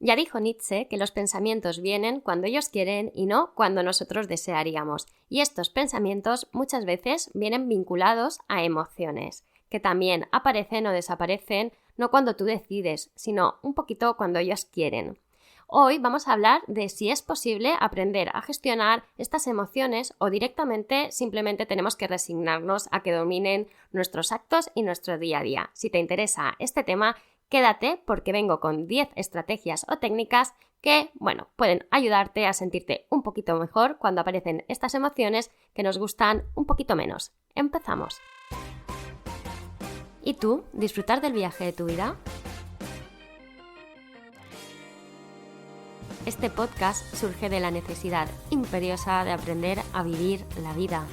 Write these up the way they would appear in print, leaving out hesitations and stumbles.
Ya dijo Nietzsche que los pensamientos vienen cuando ellos quieren y no cuando nosotros desearíamos. Y estos pensamientos muchas veces vienen vinculados a emociones, que también aparecen o desaparecen no cuando tú decides, sino un poquito cuando ellos quieren. Hoy vamos a hablar de si es posible aprender a gestionar estas emociones o directamente simplemente tenemos que resignarnos a que dominen nuestros actos y nuestro día a día. Si te interesa este tema, quédate porque vengo con 10 estrategias o técnicas que, pueden ayudarte a sentirte un poquito mejor cuando aparecen estas emociones que nos gustan un poquito menos. ¡Empezamos! ¿Y tú, disfrutar del viaje de tu vida? Este podcast surge de la necesidad imperiosa de aprender a vivir la vida,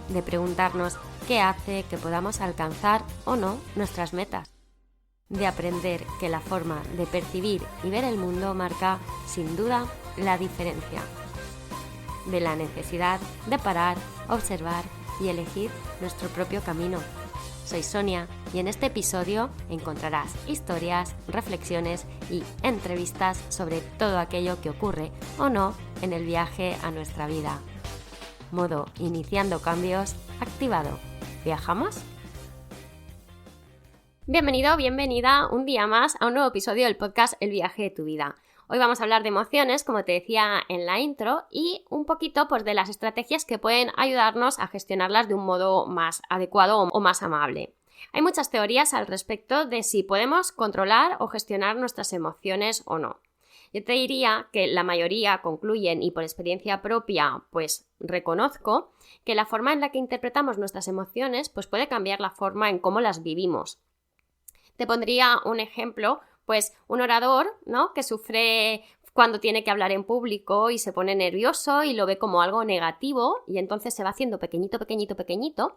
de preguntarnos qué hace que podamos alcanzar o no nuestras metas, de aprender que la forma de percibir y ver el mundo marca, sin duda, la diferencia, de la necesidad de parar, observar y elegir nuestro propio camino. Soy Sonia y en este episodio encontrarás historias, reflexiones y entrevistas sobre todo aquello que ocurre o no en el viaje a nuestra vida. Modo iniciando cambios activado. ¿Viajamos? Bienvenido, bienvenida un día más a un nuevo episodio del podcast El viaje de tu vida. Hoy vamos a hablar de emociones, como te decía en la intro, y un poquito de las estrategias que pueden ayudarnos a gestionarlas de un modo más adecuado o más amable. Hay muchas teorías al respecto de si podemos controlar o gestionar nuestras emociones o no. Yo te diría que la mayoría concluyen, y por experiencia propia, reconozco que la forma en la que interpretamos nuestras emociones, puede cambiar la forma en cómo las vivimos. Te pondría un ejemplo, un orador, ¿no?, que sufre cuando tiene que hablar en público y se pone nervioso y lo ve como algo negativo y entonces se va haciendo pequeñito,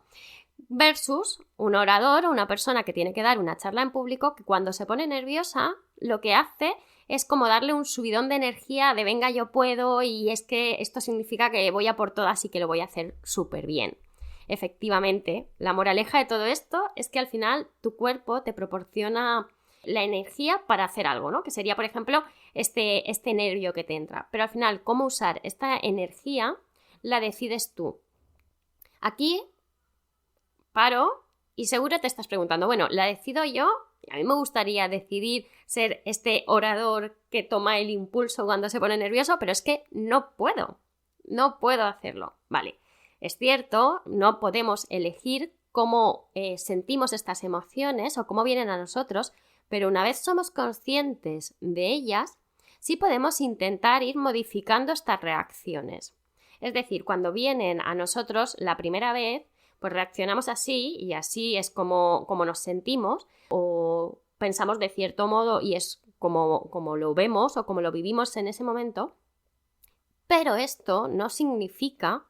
versus un orador o una persona que tiene que dar una charla en público que cuando se pone nerviosa lo que hace es como darle un subidón de energía de venga yo puedo y es que esto significa que voy a por todas y que lo voy a hacer súper bien. Efectivamente, la moraleja de todo esto es que al final tu cuerpo te proporciona la energía para hacer algo, ¿no? Que sería, por ejemplo, este nervio que te entra. Pero al final, cómo usar esta energía la decides tú. Aquí paro y seguro te estás preguntando, ¿la decido yo? A mí me gustaría decidir ser este orador que toma el impulso cuando se pone nervioso, pero es que no puedo hacerlo. Vale, es cierto, no podemos elegir cómo sentimos estas emociones o cómo vienen a nosotros, pero una vez somos conscientes de ellas, sí podemos intentar ir modificando estas reacciones. Es decir, cuando vienen a nosotros la primera vez, reaccionamos así y así es como nos sentimos o pensamos de cierto modo y es como lo vemos o como lo vivimos en ese momento, pero esto no significa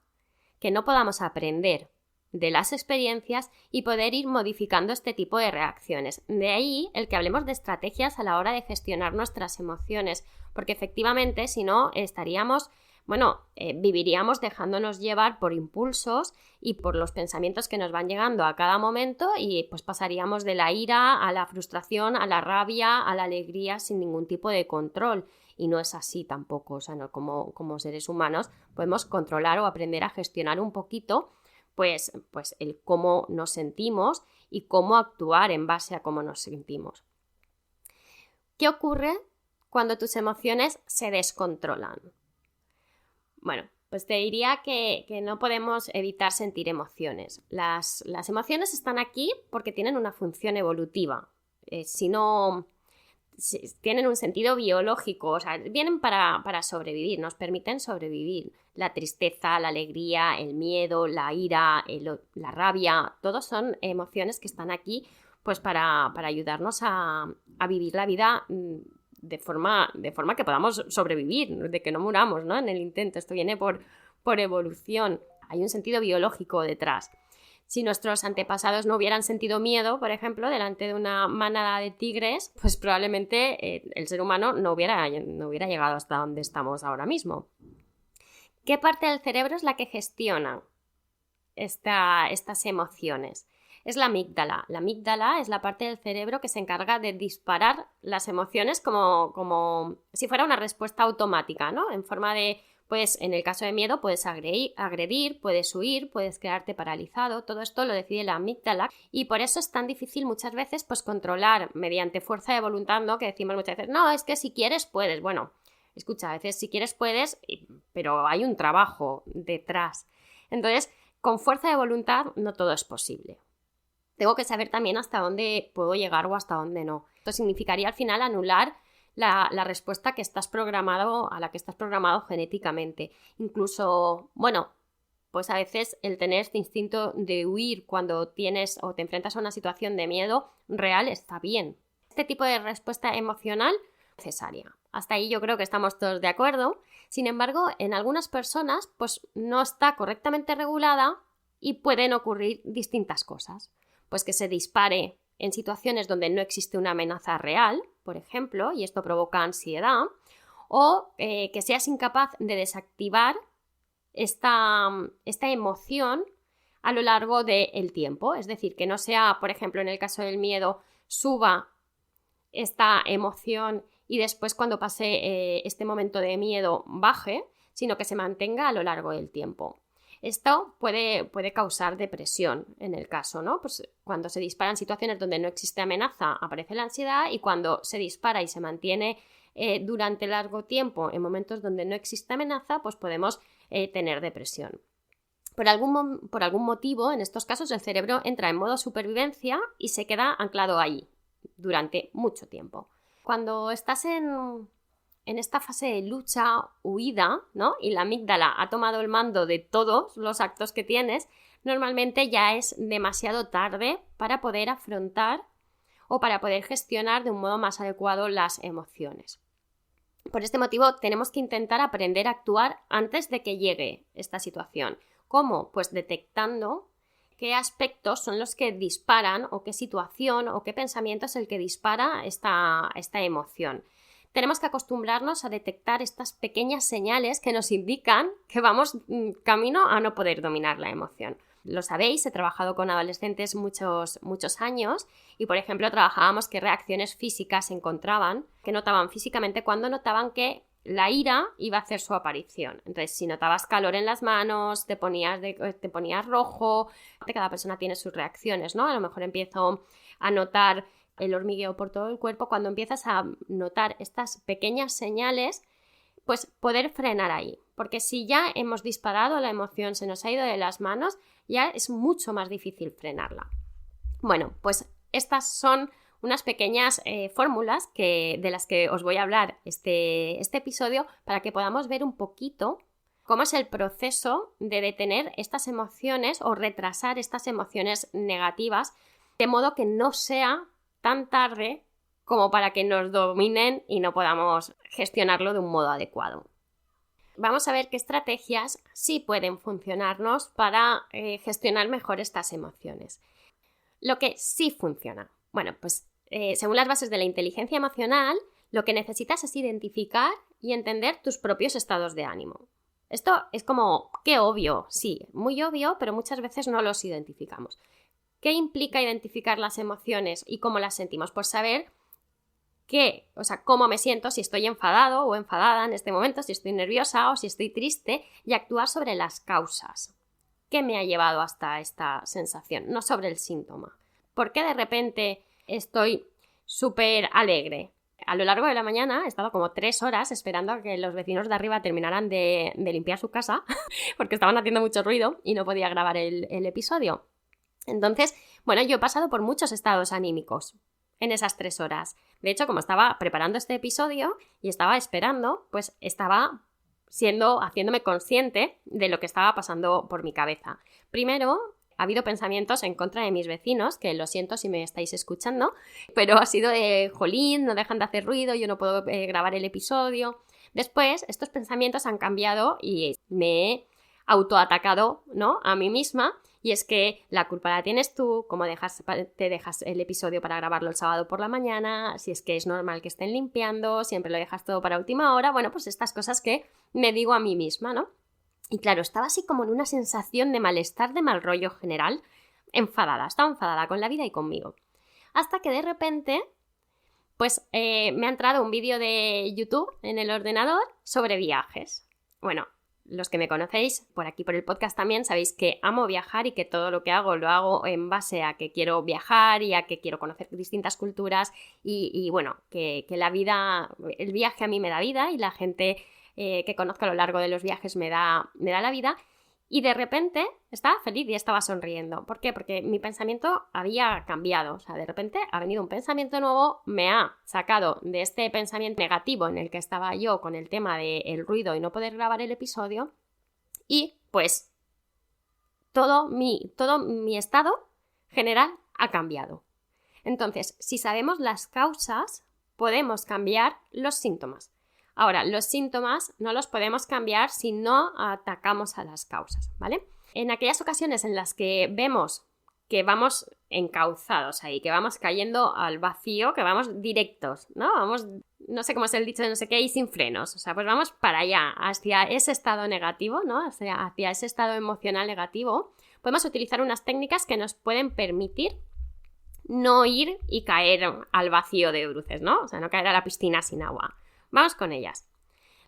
que no podamos aprender de las experiencias y poder ir modificando este tipo de reacciones. De ahí el que hablemos de estrategias a la hora de gestionar nuestras emociones, porque efectivamente si no estaríamos viviríamos dejándonos llevar por impulsos y por los pensamientos que nos van llegando a cada momento y pasaríamos de la ira a la frustración, a la rabia, a la alegría sin ningún tipo de control. Y no es así tampoco, o sea, no, como seres humanos podemos controlar o aprender a gestionar un poquito el cómo nos sentimos y cómo actuar en base a cómo nos sentimos. ¿Qué ocurre cuando tus emociones se descontrolan? Te diría que no podemos evitar sentir emociones. Las emociones están aquí porque tienen una función evolutiva. Tienen un sentido biológico, o sea, vienen para sobrevivir, nos permiten sobrevivir. La tristeza, la alegría, el miedo, la ira, la rabia, todos son emociones que están aquí para ayudarnos a vivir la vida de forma que podamos sobrevivir, de que no muramos, ¿no?, en el intento. Esto viene por evolución. Hay un sentido biológico detrás. Si nuestros antepasados no hubieran sentido miedo, por ejemplo, delante de una manada de tigres, probablemente el ser humano no hubiera llegado hasta donde estamos ahora mismo. ¿Qué parte del cerebro es la que gestiona estas emociones? es la amígdala. La amígdala es la parte del cerebro que se encarga de disparar las emociones como si fuera una respuesta automática, ¿no? En forma de, pues en el caso de miedo puedes agredir, puedes huir, puedes quedarte paralizado. Todo esto lo decide la amígdala y por eso es tan difícil muchas veces pues controlar mediante fuerza de voluntad, ¿no? Que decimos muchas veces, no, es que si quieres puedes. Bueno, escucha, a veces si quieres puedes, pero hay un trabajo detrás. Entonces, con fuerza de voluntad no todo es posible. Tengo que saber también hasta dónde puedo llegar o hasta dónde no. Esto significaría al final anular la respuesta a la que estás programado genéticamente. Incluso, bueno, pues a veces el tener este instinto de huir cuando tienes o te enfrentas a una situación de miedo real está bien. Este tipo de respuesta emocional es necesaria. Hasta ahí yo creo que estamos todos de acuerdo. Sin embargo, en algunas personas pues no está correctamente regulada y pueden ocurrir distintas cosas. Pues que se dispare en situaciones donde no existe una amenaza real, por ejemplo, y esto provoca ansiedad, o que seas incapaz de desactivar esta emoción a lo largo del tiempo. Es decir, que no sea, por ejemplo, en el caso del miedo, suba esta emoción y después cuando pase este momento de miedo baje, sino que se mantenga a lo largo del tiempo. Esto puede causar depresión en el caso, ¿no? Pues cuando se disparan situaciones donde no existe amenaza aparece la ansiedad y cuando se dispara y se mantiene durante largo tiempo en momentos donde no existe amenaza, pues podemos tener depresión. Por algún motivo, en estos casos, el cerebro entra en modo supervivencia y se queda anclado ahí durante mucho tiempo. Cuando estás en esta fase de lucha, huida, ¿no? Y la amígdala ha tomado el mando de todos los actos que tienes, normalmente ya es demasiado tarde para poder afrontar o para poder gestionar de un modo más adecuado las emociones. Por este motivo tenemos que intentar aprender a actuar antes de que llegue esta situación. ¿Cómo? Pues detectando qué aspectos son los que disparan o qué situación o qué pensamiento es el que dispara esta emoción. Tenemos que acostumbrarnos a detectar estas pequeñas señales que nos indican que vamos camino a no poder dominar la emoción. Lo sabéis, he trabajado con adolescentes muchos años y, por ejemplo, trabajábamos qué reacciones físicas se encontraban, que notaban físicamente cuando notaban que la ira iba a hacer su aparición. Entonces, si notabas calor en las manos, te ponías rojo, cada persona tiene sus reacciones, ¿no? A lo mejor empiezo a notar el hormigueo por todo el cuerpo. Cuando empiezas a notar estas pequeñas señales, pues poder frenar ahí, porque si ya hemos disparado la emoción, se nos ha ido de las manos, ya es mucho más difícil frenarla. Bueno, pues estas son unas pequeñas fórmulas de las que os voy a hablar este episodio para que podamos ver un poquito cómo es el proceso de detener estas emociones o retrasar estas emociones negativas de modo que no sea tan tarde como para que nos dominen y no podamos gestionarlo de un modo adecuado. Vamos a ver qué estrategias sí pueden funcionarnos para gestionar mejor estas emociones. Lo que sí funciona. Bueno, pues según las bases de la inteligencia emocional, lo que necesitas es identificar y entender tus propios estados de ánimo. Esto es como, qué obvio, sí, muy obvio, pero muchas veces no los identificamos. ¿Qué implica identificar las emociones y cómo las sentimos? Pues saber cómo me siento, si estoy enfadado o enfadada en este momento, si estoy nerviosa o si estoy triste, y actuar sobre las causas. ¿Qué me ha llevado hasta esta sensación? No sobre el síntoma. ¿Por qué de repente estoy súper alegre? A lo largo de la mañana he estado como 3 horas esperando a que los vecinos de arriba terminaran de limpiar su casa porque estaban haciendo mucho ruido y no podía grabar el episodio. Entonces, bueno, yo he pasado por muchos estados anímicos en esas 3 horas. De hecho, como estaba preparando este episodio y estaba esperando, pues estaba haciéndome consciente de lo que estaba pasando por mi cabeza. Primero, ha habido pensamientos en contra de mis vecinos, que lo siento si me estáis escuchando, pero ha sido de, jolín, no dejan de hacer ruido, yo no puedo grabar el episodio. Después, estos pensamientos han cambiado y me he autoatacado, ¿no?, a mí misma. Y es que la culpa la tienes tú, como te dejas el episodio para grabarlo el sábado por la mañana, si es que es normal que estén limpiando, siempre lo dejas todo para última hora. Bueno, pues estas cosas que me digo a mí misma, ¿no? Y claro, estaba así como en una sensación de malestar, de mal rollo general, estaba enfadada con la vida y conmigo. Hasta que de repente, pues me ha entrado un vídeo de YouTube en el ordenador sobre viajes. Bueno, los que me conocéis por aquí por el podcast también sabéis que amo viajar y que todo lo que hago lo hago en base a que quiero viajar y a que quiero conocer distintas culturas y bueno, que la vida, el viaje a mí me da vida y la gente que conozco a lo largo de los viajes me da la vida. Y de repente estaba feliz y estaba sonriendo. ¿Por qué? Porque mi pensamiento había cambiado. O sea, de repente ha venido un pensamiento nuevo, me ha sacado de este pensamiento negativo en el que estaba yo con el tema del ruido y no poder grabar el episodio. Y pues todo mi estado general ha cambiado. Entonces, si sabemos las causas, podemos cambiar los síntomas. Ahora, los síntomas no los podemos cambiar si no atacamos a las causas, ¿vale? En aquellas ocasiones en las que vemos que vamos encauzados ahí, que vamos cayendo al vacío, que vamos directos, ¿no? Vamos, no sé cómo es el dicho de no sé qué, y sin frenos. O sea, pues vamos para allá, hacia ese estado negativo, ¿no? Hacia ese estado emocional negativo. Podemos utilizar unas técnicas que nos pueden permitir no ir y caer al vacío de bruces, ¿no? O sea, no caer a la piscina sin agua. Vamos con ellas.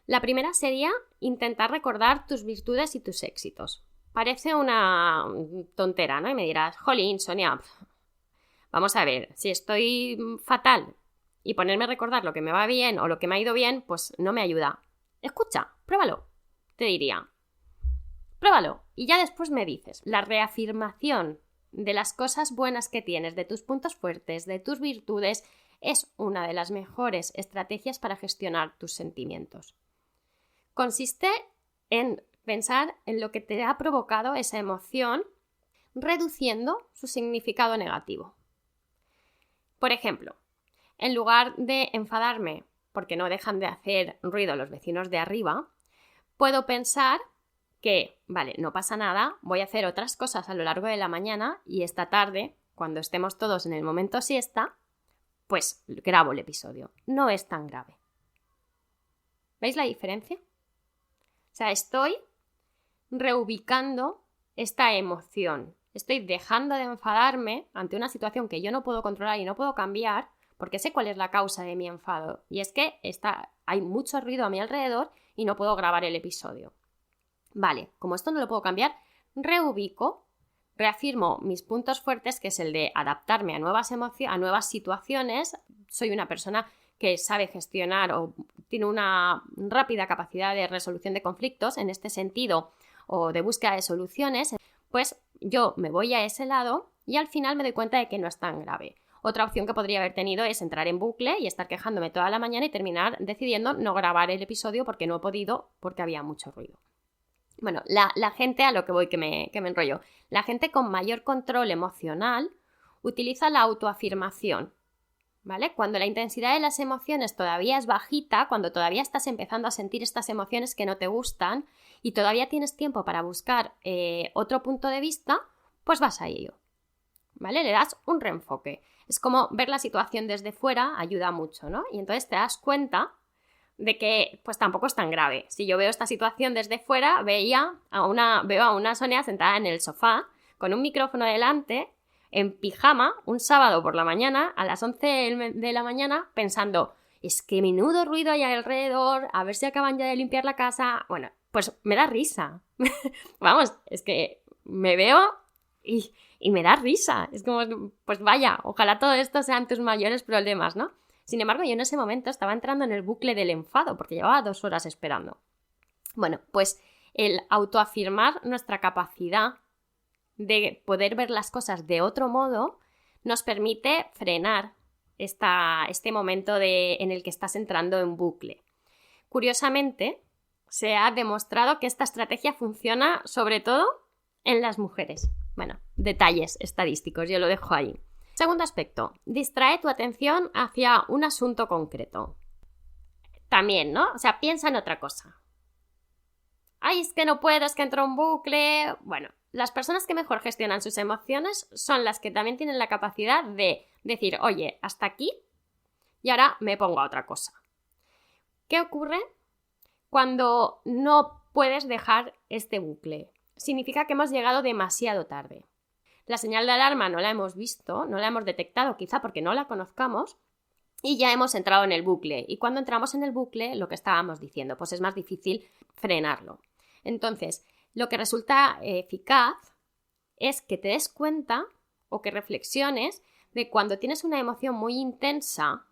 La primera sería intentar recordar tus virtudes y tus éxitos. Parece una tontera, ¿no? Y me dirás, jolín, Sonia, vamos a ver, si estoy fatal y ponerme a recordar lo que me va bien o lo que me ha ido bien, pues no me ayuda. Escucha, pruébalo, te diría. Pruébalo y ya después me dices. La reafirmación de las cosas buenas que tienes, de tus puntos fuertes, de tus virtudes, es una de las mejores estrategias para gestionar tus sentimientos. Consiste en pensar en lo que te ha provocado esa emoción, reduciendo su significado negativo. Por ejemplo, en lugar de enfadarme porque no dejan de hacer ruido los vecinos de arriba, puedo pensar que, vale, no pasa nada, voy a hacer otras cosas a lo largo de la mañana y esta tarde, cuando estemos todos en el momento siesta, pues grabo el episodio. No es tan grave. ¿Veis la diferencia? O sea, estoy reubicando esta emoción. Estoy dejando de enfadarme ante una situación que yo no puedo controlar y no puedo cambiar porque sé cuál es la causa de mi enfado. Y es que hay mucho ruido a mi alrededor y no puedo grabar el episodio. Vale, como esto no lo puedo cambiar, reubico, reafirmo mis puntos fuertes, que es el de adaptarme a nuevas emociones, a nuevas situaciones. Soy una persona que sabe gestionar o tiene una rápida capacidad de resolución de conflictos en este sentido o de búsqueda de soluciones, pues yo me voy a ese lado y al final me doy cuenta de que no es tan grave. Otra opción que podría haber tenido es entrar en bucle y estar quejándome toda la mañana y terminar decidiendo no grabar el episodio porque no he podido, porque había mucho ruido. Bueno, la gente, a lo que voy que me enrollo, la gente con mayor control emocional utiliza la autoafirmación, ¿vale? Cuando la intensidad de las emociones todavía es bajita, cuando todavía estás empezando a sentir estas emociones que no te gustan y todavía tienes tiempo para buscar otro punto de vista, pues vas a ello, ¿vale? Le das un reenfoque. Es como ver la situación desde fuera ayuda mucho, ¿no? Y entonces te das cuenta de que pues tampoco es tan grave. Si yo veo esta situación desde fuera, veo a una Sonia sentada en el sofá con un micrófono delante, en pijama, un sábado por la mañana, a las 11 de la mañana, pensando, es que menudo ruido hay alrededor, a ver si acaban ya de limpiar la casa. Bueno, pues me da risa. Vamos, es que me veo y me da risa. Es como, pues vaya, ojalá todo esto sean tus mayores problemas, ¿no? Sin embargo, yo en ese momento estaba entrando en el bucle del enfado porque llevaba 2 horas esperando. Bueno, pues el autoafirmar nuestra capacidad de poder ver las cosas de otro modo nos permite frenar este momento en el que estás entrando en bucle. Curiosamente, se ha demostrado que esta estrategia funciona sobre todo en las mujeres. Bueno, detalles estadísticos, yo lo dejo ahí. Segundo aspecto, distrae tu atención hacia un asunto concreto. También, ¿no? O sea, piensa en otra cosa. Ay, es que no puedo, es que entro en bucle. Bueno, las personas que mejor gestionan sus emociones son las que también tienen la capacidad de decir, oye, hasta aquí y ahora me pongo a otra cosa. ¿Qué ocurre cuando no puedes dejar este bucle? Significa que hemos llegado demasiado tarde. La señal de alarma no la hemos visto, no la hemos detectado, quizá porque no la conozcamos, y ya hemos entrado en el bucle. Y cuando entramos en el bucle, lo que estábamos diciendo, pues es más difícil frenarlo. Entonces, lo que resulta eficaz es que te des cuenta o que reflexiones de cuando tienes una emoción muy intensa,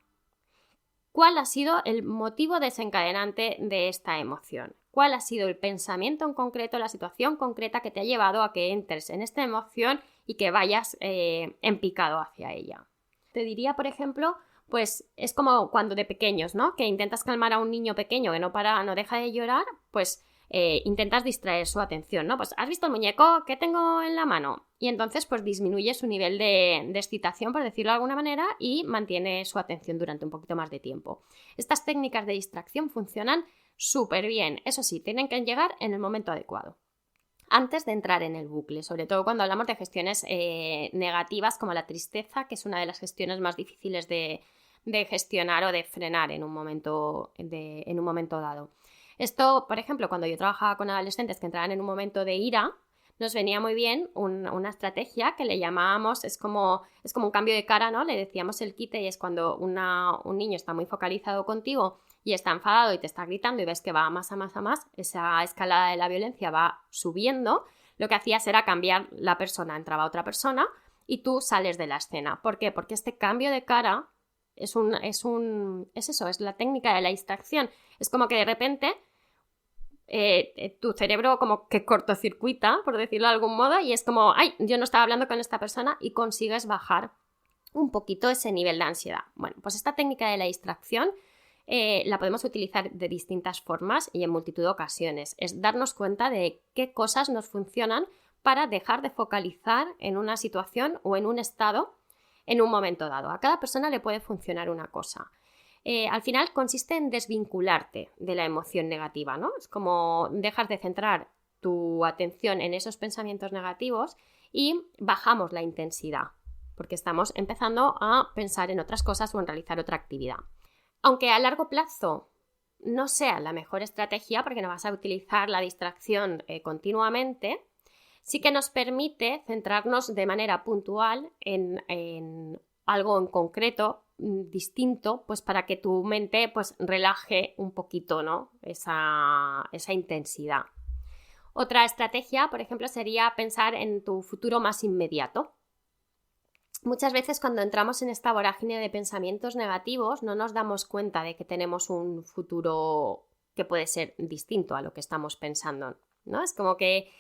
cuál ha sido el motivo desencadenante de esta emoción. ¿Cuál ha sido el pensamiento en concreto, la situación concreta que te ha llevado a que entres en esta emoción y que vayas en picado hacia ella? Te diría, por ejemplo, pues es como cuando de pequeños, ¿no? Que intentas calmar a un niño pequeño que no deja de llorar, pues intentas distraer su atención, ¿no? Pues ¿has visto el muñeco que tengo en la mano? Y entonces pues disminuye su nivel de excitación, por decirlo de alguna manera, y mantiene su atención durante un poquito más de tiempo. Estas técnicas de distracción funcionan súper bien. Eso sí, tienen que llegar en el momento adecuado, antes de entrar en el bucle, sobre todo cuando hablamos de gestiones negativas como la tristeza, que es una de las gestiones más difíciles de gestionar o de frenar en un momento dado. Esto, por ejemplo, cuando yo trabajaba con adolescentes que entraban en un momento de ira, nos venía muy bien una estrategia que le llamábamos, es como un cambio de cara, ¿no? Le decíamos el quite, y es cuando un niño está muy focalizado contigo y está enfadado y te está gritando y ves que va a más, esa escalada de la violencia va subiendo, lo que hacías era cambiar la persona, entraba otra persona y tú sales de la escena. ¿Por qué? Porque este cambio de cara es la técnica de la distracción. Es como que de repente tu cerebro como que cortocircuita, por decirlo de algún modo, y es como, ay, yo no estaba hablando con esta persona, y consigues bajar un poquito ese nivel de ansiedad. Bueno, pues esta técnica de la distracción la podemos utilizar de distintas formas y en multitud de ocasiones. Es darnos cuenta de qué cosas nos funcionan para dejar de focalizar en una situación o en un estado en un momento dado. A cada persona le puede funcionar una cosa. Al final consiste en desvincularte de la emoción negativa, ¿no? Es como dejar de centrar tu atención en esos pensamientos negativos y bajamos la intensidad, porque estamos empezando a pensar en otras cosas o en realizar otra actividad. Aunque a largo plazo no sea la mejor estrategia, porque no vas a utilizar la distracción continuamente, sí que nos permite centrarnos de manera puntual en algo en concreto, distinto, pues para que tu mente pues relaje un poquito, ¿no? esa intensidad. Otra estrategia, por ejemplo, sería pensar en tu futuro más inmediato. Muchas veces cuando entramos en esta vorágine de pensamientos negativos no nos damos cuenta de que tenemos un futuro que puede ser distinto a lo que estamos pensando, ¿no? Es como que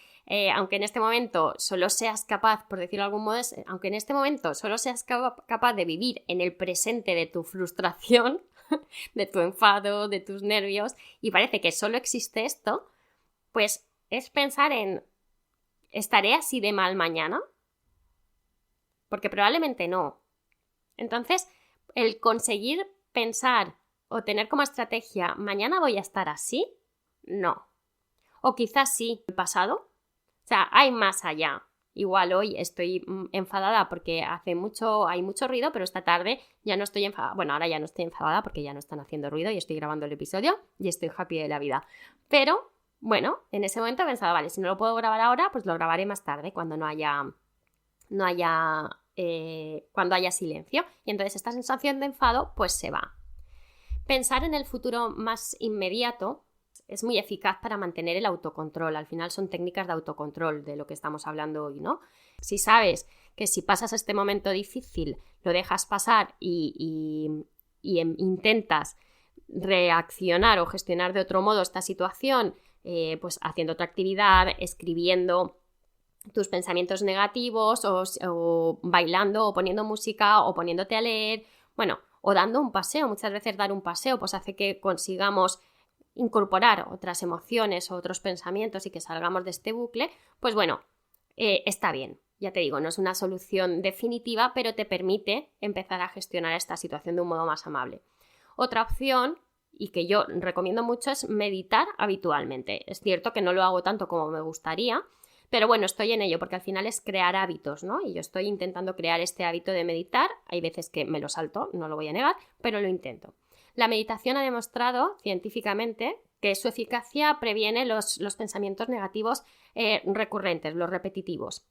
aunque en este momento solo seas capaz, por decirlo de algún modo, aunque en este momento solo seas capaz de vivir en el presente de tu frustración, de tu enfado, de tus nervios, y parece que solo existe esto, pues es pensar en ¿estaré así de mal mañana? Porque probablemente no. Entonces, el conseguir pensar o tener como estrategia ¿mañana voy a estar así? No. O quizás sí, el pasado. O sea, hay más allá. Igual hoy estoy enfadada porque hay mucho ruido, pero esta tarde ya no estoy enfadada. Bueno, ahora ya no estoy enfadada porque ya no están haciendo ruido y estoy grabando el episodio y estoy happy de la vida. Pero, bueno, en ese momento he pensado, vale, si no lo puedo grabar ahora, pues lo grabaré más tarde cuando cuando haya silencio. Y entonces esta sensación de enfado pues se va. Pensar en el futuro más inmediato es muy eficaz para mantener el autocontrol. Al final son técnicas de autocontrol de lo que estamos hablando hoy, ¿no? Si sabes que si pasas este momento difícil lo dejas pasar y intentas reaccionar o gestionar de otro modo esta situación, pues haciendo otra actividad, escribiendo tus pensamientos negativos o bailando o poniendo música o poniéndote a leer, bueno, o dando un paseo. Muchas veces dar un paseo pues hace que consigamos incorporar otras emociones o otros pensamientos y que salgamos de este bucle. Pues bueno, está bien. Ya te digo, no es una solución definitiva, pero te permite empezar a gestionar esta situación de un modo más amable. Otra opción, y que yo recomiendo mucho, es meditar habitualmente. Es cierto que no lo hago tanto como me gustaría, pero bueno, estoy en ello porque al final es crear hábitos, ¿no? Y yo estoy intentando crear este hábito de meditar. Hay veces que me lo salto, no lo voy a negar, pero lo intento. La meditación ha demostrado científicamente que su eficacia previene los pensamientos negativos recurrentes, los repetitivos.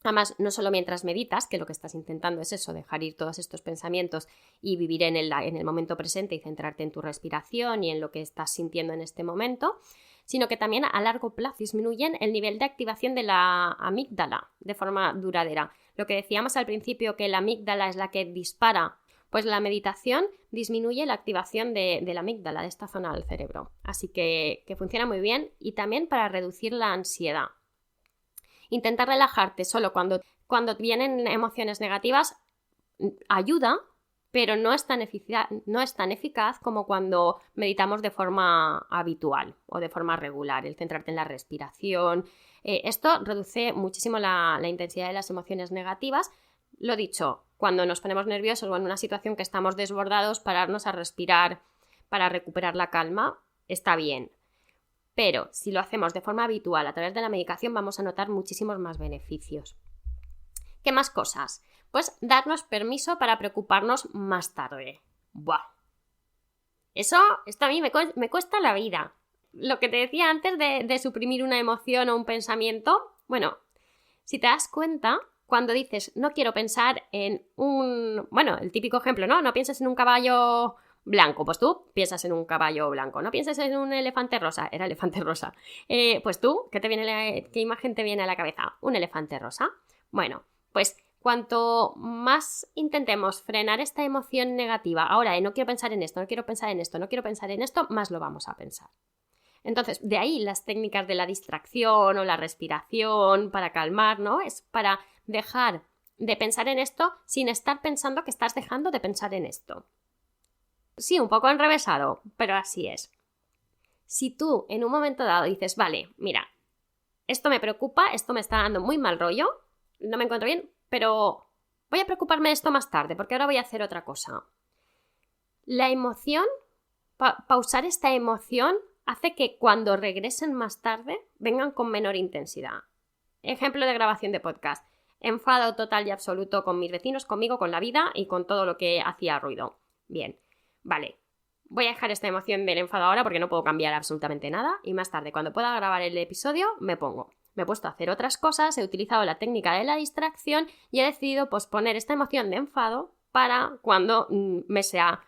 Además, no solo mientras meditas, que lo que estás intentando es eso, dejar ir todos estos pensamientos y vivir en el momento presente y centrarte en tu respiración y en lo que estás sintiendo en este momento, sino que también a largo plazo disminuyen el nivel de activación de la amígdala de forma duradera. Lo que decíamos al principio, que la amígdala es la que dispara, pues la meditación disminuye la activación de la amígdala, de esta zona del cerebro. Así que funciona muy bien, y también para reducir la ansiedad. Intentar relajarte solo cuando vienen emociones negativas ayuda, pero no es tan eficaz como cuando meditamos de forma habitual o de forma regular, el centrarte en la respiración. Esto reduce muchísimo la intensidad de las emociones negativas. Lo dicho, cuando nos ponemos nerviosos o en una situación que estamos desbordados, pararnos a respirar para recuperar la calma está bien. Pero si lo hacemos de forma habitual a través de la medicación, vamos a notar muchísimos más beneficios. ¿Qué más cosas? Pues darnos permiso para preocuparnos más tarde. ¡Buah! Esto a mí me cuesta la vida. Lo que te decía antes de suprimir una emoción o un pensamiento, bueno, si te das cuenta, cuando dices no quiero pensar en el típico ejemplo, ¿no? No pienses en un caballo blanco, pues tú piensas en un caballo blanco. No pienses en un elefante rosa, era elefante rosa. Pues tú, ¿qué imagen te viene a la cabeza? Un elefante rosa. Bueno, pues cuanto más intentemos frenar esta emoción negativa, ahora no quiero pensar en esto, no quiero pensar en esto, no quiero pensar en esto, más lo vamos a pensar. Entonces, de ahí las técnicas de la distracción o la respiración para calmar, ¿no? Es para dejar de pensar en esto sin estar pensando que estás dejando de pensar en esto. Sí, un poco enrevesado, pero así es. Si tú en un momento dado dices, vale, mira, esto me preocupa, esto me está dando muy mal rollo, no me encuentro bien, pero voy a preocuparme de esto más tarde porque ahora voy a hacer otra cosa. La emoción, pausar esta emoción hace que cuando regresen más tarde vengan con menor intensidad. Ejemplo de grabación de podcast. Enfado total y absoluto con mis vecinos, conmigo, con la vida y con todo lo que hacía ruido. Bien, vale. Voy a dejar esta emoción del enfado ahora porque no puedo cambiar absolutamente nada, y más tarde, cuando pueda grabar el episodio, me he puesto a hacer otras cosas, he utilizado la técnica de la distracción y he decidido posponer esta emoción de enfado para cuando me sea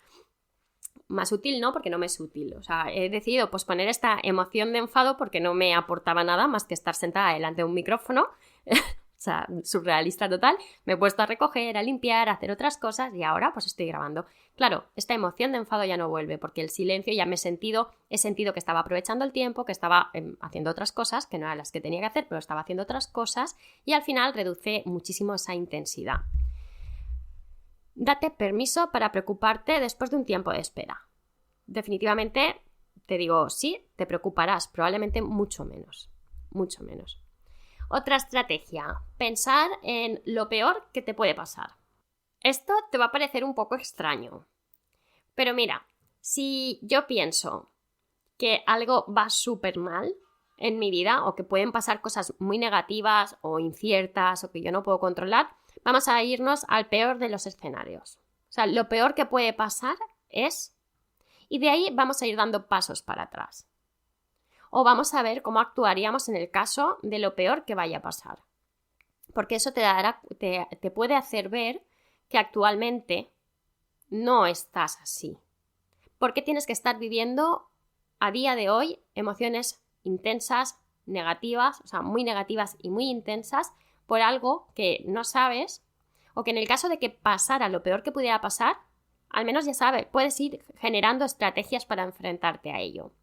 más útil, no, porque no me es útil. O sea, he decidido posponer esta emoción de enfado porque no me aportaba nada más que estar sentada delante de un micrófono. O sea, surrealista total. Me he puesto a recoger, a limpiar, a hacer otras cosas y ahora pues estoy grabando. Claro, esta emoción de enfado ya no vuelve porque el silencio ya he sentido que estaba aprovechando el tiempo, que estaba haciendo otras cosas, que no eran las que tenía que hacer, pero estaba haciendo otras cosas, y al final reduce muchísimo esa intensidad. Date permiso para preocuparte después de un tiempo de espera. Definitivamente, te digo, sí, te preocuparás, probablemente mucho menos. Mucho menos. Otra estrategia, pensar en lo peor que te puede pasar. Esto te va a parecer un poco extraño, pero mira, si yo pienso que algo va súper mal en mi vida o que pueden pasar cosas muy negativas o inciertas o que yo no puedo controlar, vamos a irnos al peor de los escenarios. O sea, lo peor que puede pasar es... Y de ahí vamos a ir dando pasos para atrás. O vamos a ver cómo actuaríamos en el caso de lo peor que vaya a pasar. Porque eso te puede hacer ver que actualmente no estás así. Porque tienes que estar viviendo a día de hoy emociones intensas, negativas, o sea, muy negativas y muy intensas, por algo que no sabes, o que en el caso de que pasara lo peor que pudiera pasar, al menos ya sabes, puedes ir generando estrategias para enfrentarte a ello.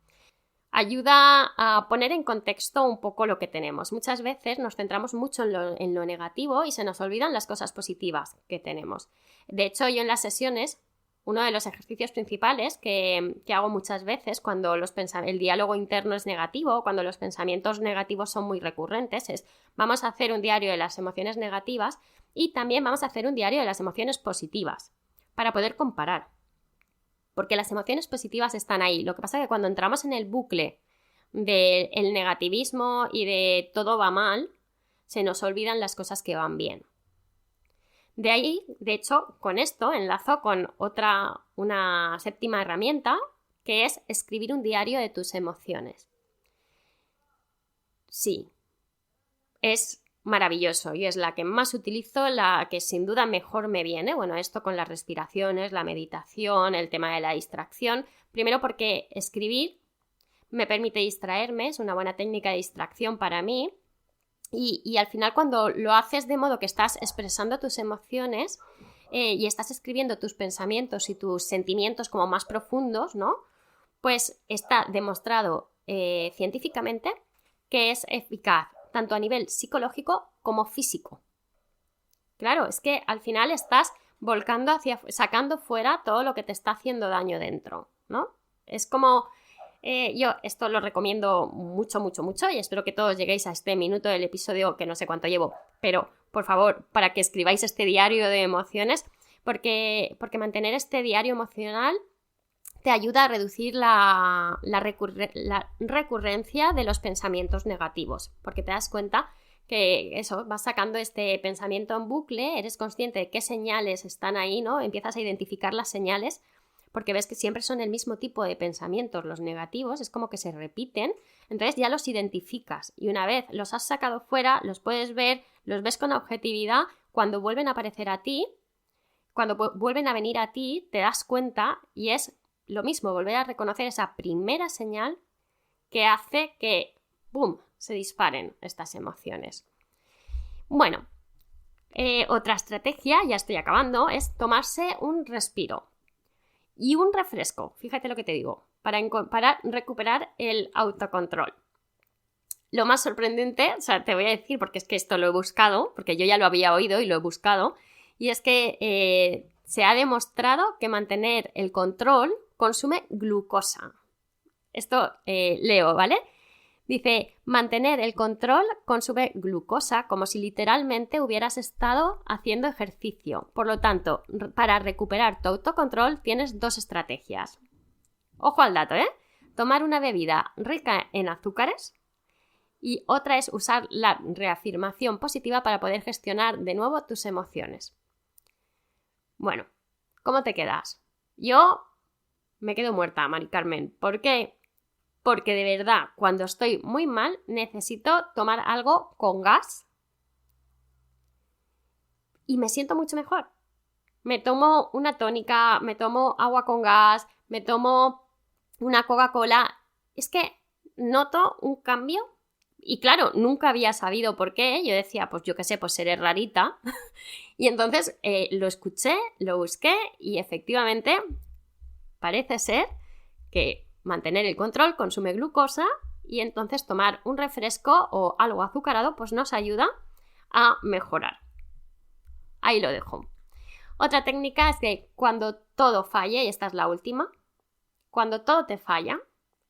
Ayuda a poner en contexto un poco lo que tenemos. Muchas veces nos centramos mucho en lo negativo y se nos olvidan las cosas positivas que tenemos. De hecho, yo en las sesiones, uno de los ejercicios principales que hago muchas veces cuando el diálogo interno es negativo, cuando los pensamientos negativos son muy recurrentes, es vamos a hacer un diario de las emociones negativas y también vamos a hacer un diario de las emociones positivas para poder comparar. Porque las emociones positivas están ahí. Lo que pasa es que cuando entramos en el bucle del negativismo y de todo va mal, se nos olvidan las cosas que van bien. De ahí, de hecho, con esto enlazo con una séptima herramienta, que es escribir un diario de tus emociones. Sí, es maravilloso y es la que más utilizo, la que sin duda mejor me viene. Bueno, esto con las respiraciones, la meditación, el tema de la distracción. Primero porque escribir me permite distraerme, es una buena técnica de distracción para mí. Y al final cuando lo haces de modo que estás expresando tus emociones y estás escribiendo tus pensamientos y tus sentimientos como más profundos, ¿no? Pues está demostrado científicamente que es eficaz tanto a nivel psicológico como físico. Claro, es que al final estás volcando sacando fuera todo lo que te está haciendo daño dentro, ¿no? Es como... yo esto lo recomiendo mucho, mucho, mucho y espero que todos lleguéis a este minuto del episodio, que no sé cuánto llevo, pero por favor, para que escribáis este diario de emociones, porque mantener este diario emocional te ayuda a reducir la recurrencia de los pensamientos negativos, porque te das cuenta que eso, vas sacando este pensamiento en bucle, eres consciente de qué señales están ahí, ¿no? Empiezas a identificar las señales, porque ves que siempre son el mismo tipo de pensamientos, los negativos, es como que se repiten, entonces ya los identificas y una vez los has sacado fuera, los puedes ver, los ves con objetividad, cuando vuelven a aparecer a ti, cuando vuelven a venir a ti, te das cuenta y es lo mismo, volver a reconocer esa primera señal que hace que, ¡boom!, se disparen estas emociones. Bueno, otra estrategia, ya estoy acabando, es tomarse un respiro y un refresco, fíjate lo que te digo, para recuperar el autocontrol. Lo más sorprendente, o sea, te voy a decir, porque es que esto lo he buscado, porque yo ya lo había oído y lo he buscado, y es que se ha demostrado que mantener el control consume glucosa. Esto leo, ¿vale? Dice, mantener el control consume glucosa como si literalmente hubieras estado haciendo ejercicio. Por lo tanto, para recuperar tu autocontrol tienes dos estrategias. Ojo al dato, ¿eh? Tomar una bebida rica en azúcares y otra es usar la reafirmación positiva para poder gestionar de nuevo tus emociones. Bueno, ¿cómo te quedas? Yo me quedo muerta, Mari Carmen. ¿Por qué? Porque de verdad, cuando estoy muy mal, necesito tomar algo con gas y me siento mucho mejor. Me tomo una tónica, me tomo agua con gas, me tomo una Coca-Cola. Es que noto un cambio y claro, nunca había sabido por qué. Yo decía, pues yo qué sé, pues seré rarita. Y entonces lo escuché, lo busqué y efectivamente parece ser que mantener el control consume glucosa y entonces tomar un refresco o algo azucarado pues nos ayuda a mejorar. Ahí lo dejo. Otra técnica es que cuando todo falle, y esta es la última, cuando todo te falla,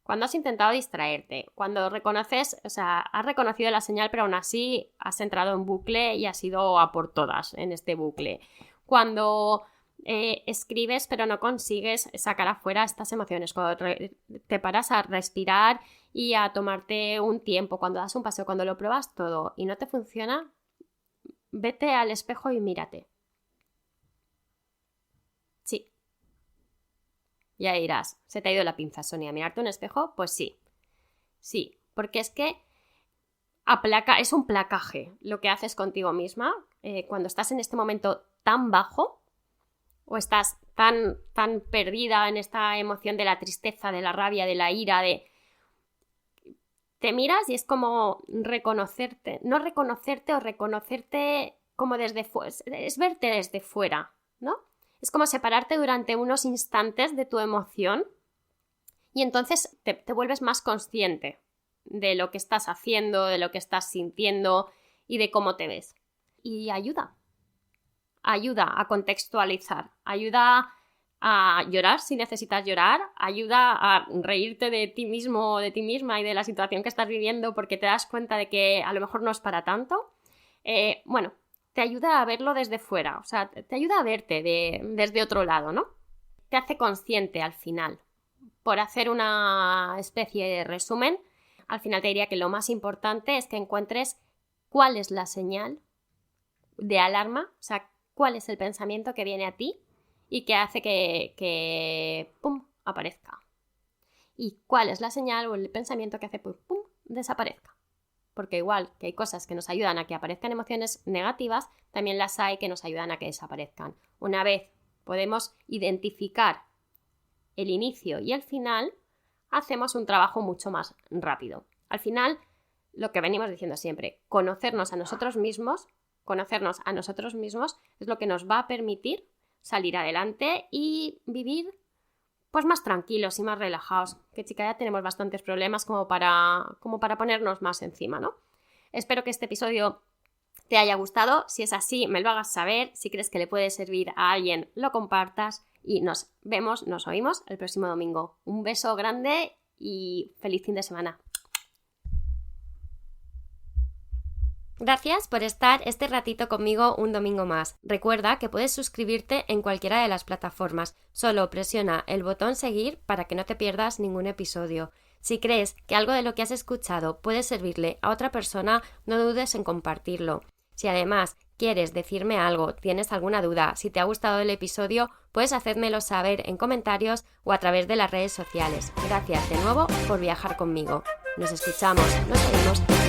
cuando has intentado distraerte, cuando reconoces, o sea, has reconocido la señal pero aún así has entrado en bucle y has ido a por todas en este bucle, cuando escribes pero no consigues sacar afuera estas emociones, cuando te paras a respirar y a tomarte un tiempo, cuando das un paseo, cuando lo pruebas todo y no te funciona, vete al espejo y mírate. Sí. Ya dirás, ¿se te ha ido la pinza, Sonia? ¿Mirarte un espejo? Pues sí. Sí, porque es que es un placaje lo que haces contigo misma cuando estás en este momento tan bajo o estás tan perdida en esta emoción de la tristeza, de la rabia, de la ira, te miras y es como reconocerte, no reconocerte o reconocerte como desde fuera, es verte desde fuera, ¿no? Es como separarte durante unos instantes de tu emoción y entonces te vuelves más consciente de lo que estás haciendo, de lo que estás sintiendo y de cómo te ves. Y ayuda a contextualizar, ayuda a llorar si necesitas llorar, ayuda a reírte de ti mismo o de ti misma y de la situación que estás viviendo porque te das cuenta de que a lo mejor no es para tanto. Te ayuda a verlo desde fuera, o sea, te ayuda a verte desde otro lado, ¿no? Te hace consciente al final. Por hacer una especie de resumen, al final te diría que lo más importante es que encuentres cuál es la señal de alarma, o sea, cuál es el pensamiento que viene a ti y que hace que ¡pum!, aparezca. Y cuál es la señal o el pensamiento que hace ¡pum!, desaparezca. porque igual que hay cosas que nos ayudan a que aparezcan emociones negativas, también las hay que nos ayudan a que desaparezcan. Una vez podemos identificar el inicio y el final, hacemos un trabajo mucho más rápido. Al final, lo que venimos diciendo siempre, conocernos a nosotros mismos es lo que nos va a permitir salir adelante y vivir pues más tranquilos y más relajados, que chica, ya tenemos bastantes problemas como para ponernos más encima, ¿no? Espero que este episodio te haya gustado. Si es así, me lo hagas saber. Si crees que le puede servir a alguien, lo compartas y nos oímos el próximo domingo. Un beso grande y feliz fin de semana. Gracias por estar este ratito conmigo un domingo más. Recuerda que puedes suscribirte en cualquiera de las plataformas. Solo presiona el botón seguir para que no te pierdas ningún episodio. Si crees que algo de lo que has escuchado puede servirle a otra persona, no dudes en compartirlo. Si además quieres decirme algo, tienes alguna duda, si te ha gustado el episodio, puedes hacérmelo saber en comentarios o a través de las redes sociales. Gracias de nuevo por viajar conmigo. Nos escuchamos, nos vemos.